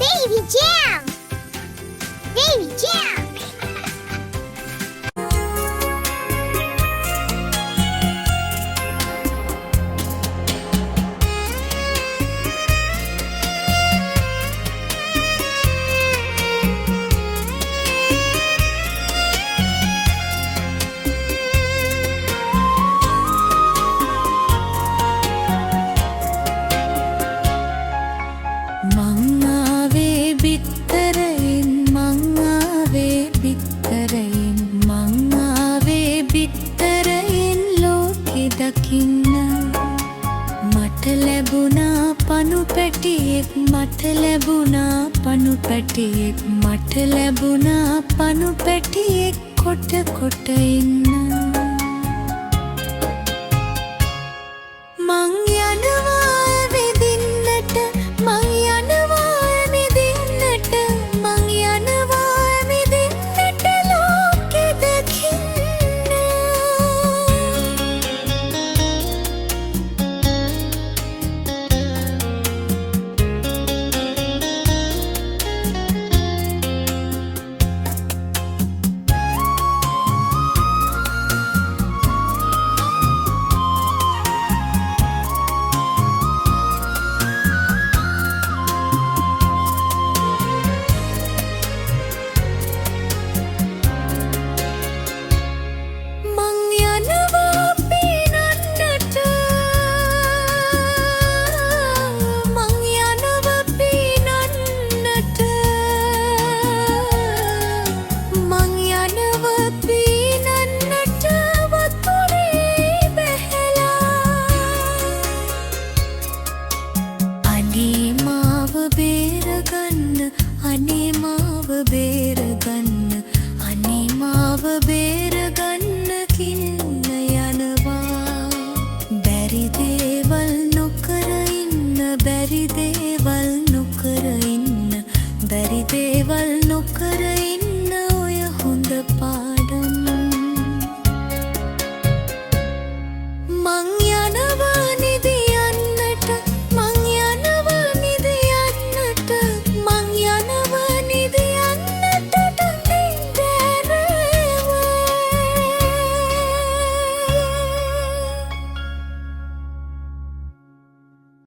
Baby Jam! Baby Jam! මට ලැබුණා පණු පැටියෙක් මට ලැබුණා පණු පැටියෙක් කොට කොට ඉන්න මං යනවා විදින්නට මං යනවා විදින්නට මං යනවා විදින්නට ලෝකෙ දකින්න අනේ මාව බේරගන්න